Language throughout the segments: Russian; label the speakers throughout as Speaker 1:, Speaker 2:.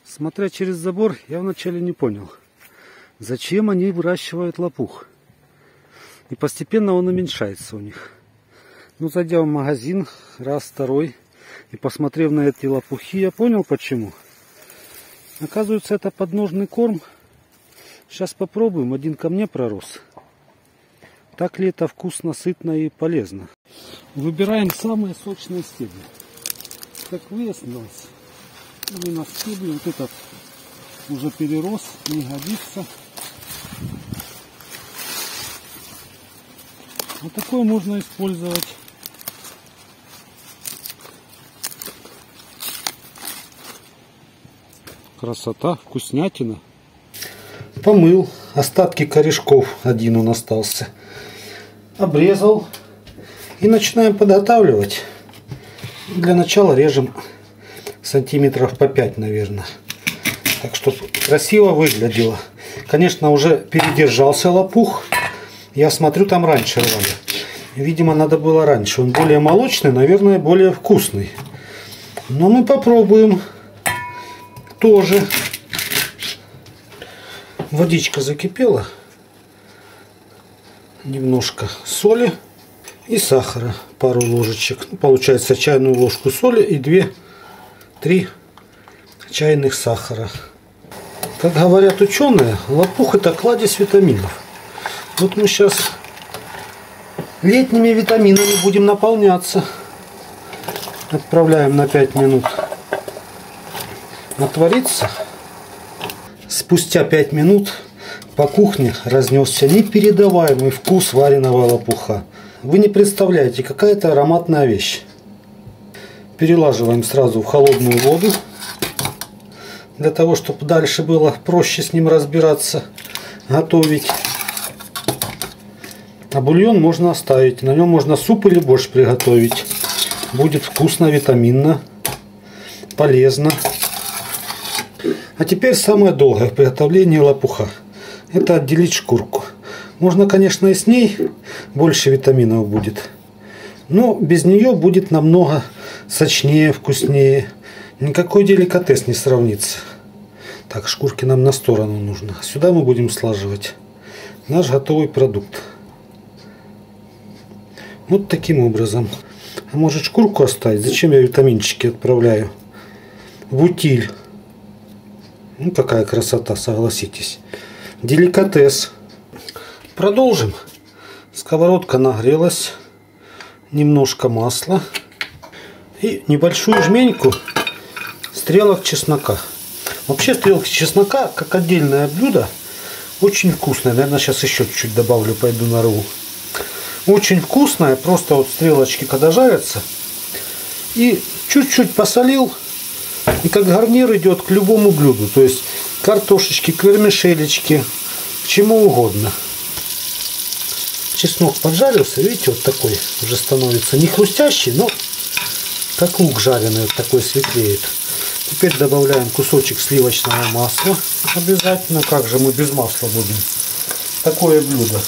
Speaker 1: Смотря через забор, я вначале не понял, зачем они выращивают лопух. И постепенно он уменьшается у них. Ну, зайдя в магазин раз, второй, и посмотрев на эти лопухи, я понял почему. Оказывается, это подножный корм. Сейчас попробуем, один ко мне пророс. Так ли это вкусно, сытно и полезно? Выбираем самые сочные стебли. Как выяснилось, именно стебли вот этот уже перерос, не годится. Вот такое можно использовать. Красота, вкуснятина. Помыл, остатки корешков один он остался. Обрезал и начинаем подготавливать. Для начала режем сантиметров по 5, наверное. Так, чтобы красиво выглядело. Конечно, уже передержался лопух. Я смотрю, там раньше рвали. Видимо, надо было раньше. Он более молочный, наверное, более вкусный. Но мы попробуем тоже. Водичка закипела. Немножко соли и сахара. Пару ложечек. Ну, получается чайную ложку соли и 2-3 чайных сахара. Как говорят ученые, лопух — это кладезь витаминов. Вот мы сейчас летними витаминами будем наполняться. Отправляем на 5 минут отвариться. Спустя 5 минут по кухне разнесся непередаваемый вкус вареного лопуха. Вы не представляете, какая это ароматная вещь. Перелаживаем сразу в холодную воду, для того, чтобы дальше было проще с ним разбираться, готовить. А бульон можно оставить, на нем можно суп или борщ приготовить. Будет вкусно, витаминно, полезно. А теперь самое долгое в приготовлении лопуха. Это отделить шкурку. Можно, конечно, и с ней больше витаминов будет. Но без нее будет намного сочнее, вкуснее. Никакой деликатес не сравнится. Так, шкурки нам на сторону нужно. Сюда мы будем слаживать наш готовый продукт. Вот таким образом. А может шкурку оставить? Зачем я витаминчики отправляю в утиль? Ну, какая красота, согласитесь. Деликатес. Продолжим. Сковородка нагрелась. Немножко масла. И небольшую жменьку стрелок чеснока. Вообще стрелки чеснока, как отдельное блюдо, очень вкусное. Наверное, сейчас еще чуть-чуть добавлю, пойду нарву. Очень вкусное. Просто вот стрелочки когда жарятся. И чуть-чуть посолил. И как гарнир идет к любому блюду. То есть картошечки, к вермишелечке, к чему угодно. Чеснок поджарился, видите, вот такой уже становится не хрустящий, но как лук жареный, вот такой светлеет. Теперь добавляем кусочек сливочного масла. Обязательно, как же мы без масла будем. Такое блюдо.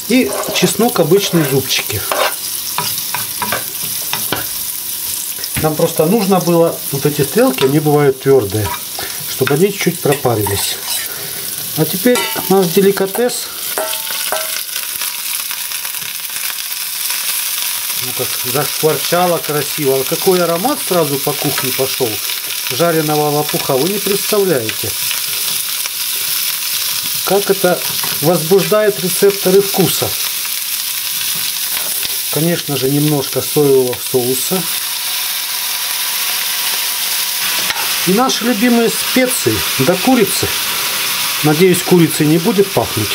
Speaker 1: И чеснок обычные зубчики. Нам просто нужно было, вот эти стрелки, они бывают твердые, чтобы они чуть пропарились. А теперь наш деликатес. Ну, как зашкварчало красиво. Какой аромат сразу по кухне пошел жареного лопуха, вы не представляете. Как это возбуждает рецепторы вкуса. Конечно же, немножко соевого соуса. И наши любимые специи до курицы. Надеюсь, курицы не будет пахнуть.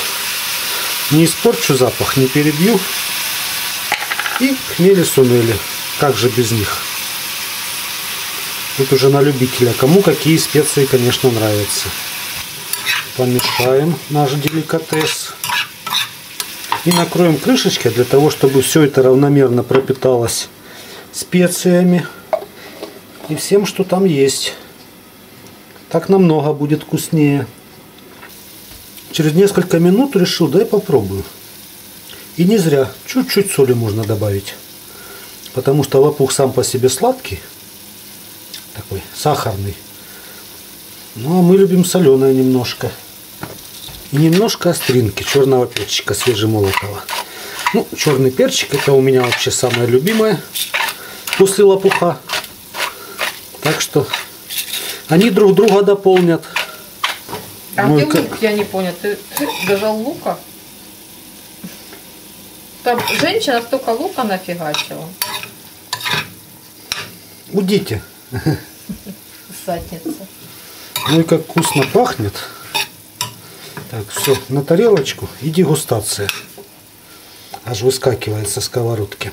Speaker 1: Не испорчу запах, не перебью. И хмели-сунели. Как же без них? Тут уже на любителя. Кому какие специи, конечно, нравятся. Помешаем наш деликатес. И накроем крышечкой, для того, чтобы все это равномерно пропиталось специями. И всем, что там есть. Так намного будет вкуснее. Через несколько минут решил, дай попробую. И не зря. Чуть-чуть соли можно добавить. Потому что лопух сам по себе сладкий. Такой сахарный. Ну а мы любим соленое немножко. И немножко остринки черного перчика свежемолотого. Ну, черный перчик это у меня вообще самое любимое после лопуха. Так что они друг друга дополнят.
Speaker 2: А где лук, я не понял, ты дожал лука? Там женщина столько лука нафигачила.
Speaker 1: Удите.
Speaker 2: Задница.
Speaker 1: Ну и как вкусно пахнет. Так, все, на тарелочку и дегустация. Аж выскакивает со сковородки.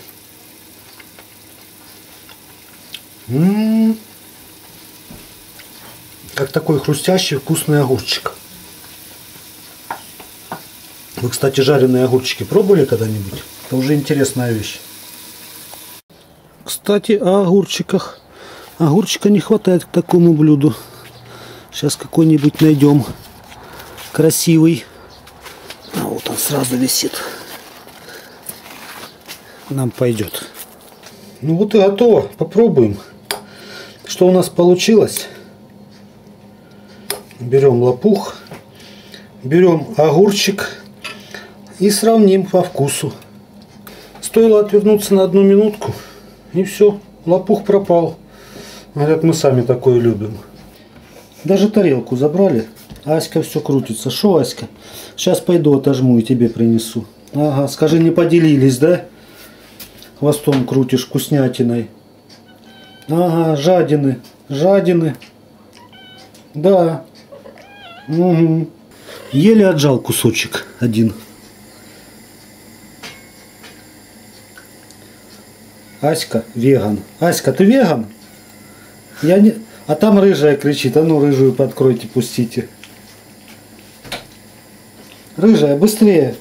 Speaker 1: Как такой хрустящий вкусный огурчик. Вы, кстати, жареные огурчики пробовали когда-нибудь? Это уже интересная вещь. Кстати, о огурчиках. Огурчика не хватает к такому блюду. Сейчас какой-нибудь найдем красивый. А вот он сразу висит. Нам пойдет. Ну вот и готово. Попробуем. Что у нас получилось? Берем лопух, берем огурчик и сравним по вкусу. Стоило отвернуться на 1 минутку, и все, лопух пропал. Говорят, мы сами такое любим. Даже тарелку забрали. Аська все крутится. Шо, Аська? Сейчас пойду отожму и тебе принесу. Ага, скажи, не поделились, да? Хвостом крутишь вкуснятиной. Ага, жадины. Жадины. Да. Угу. Еле отжал кусочек один. Аська веган. Аська, ты веган? Я не... А там рыжая кричит. А ну, рыжую подкройте, пустите. Рыжая, быстрее.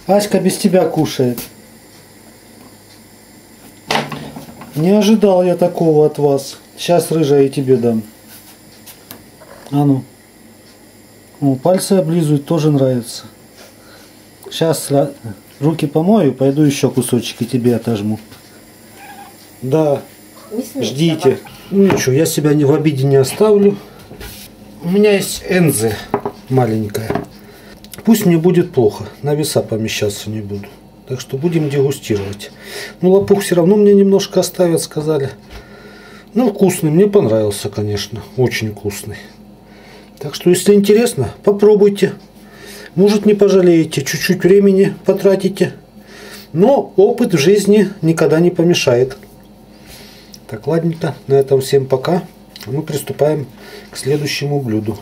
Speaker 1: Аська без тебя кушает. Не ожидал я такого от вас. Сейчас, рыжая, и тебе дам. А ну. О, пальцы облизывать тоже нравится. Сейчас руки помою, пойду еще кусочек и тебе отожму. Да, ждите. Ну ничего, я себя в обиде не оставлю. У меня есть энзе маленькая. Пусть мне будет плохо, на веса помещаться не буду. Так что будем дегустировать. Ну, лопух все равно мне немножко оставят, сказали. Ну, вкусный, мне понравился, конечно. Очень вкусный. Так что, если интересно, попробуйте. Может, не пожалеете, чуть-чуть времени потратите. Но опыт в жизни никогда не помешает. Так, ладненько, на этом всем пока. Мы приступаем к следующему блюду.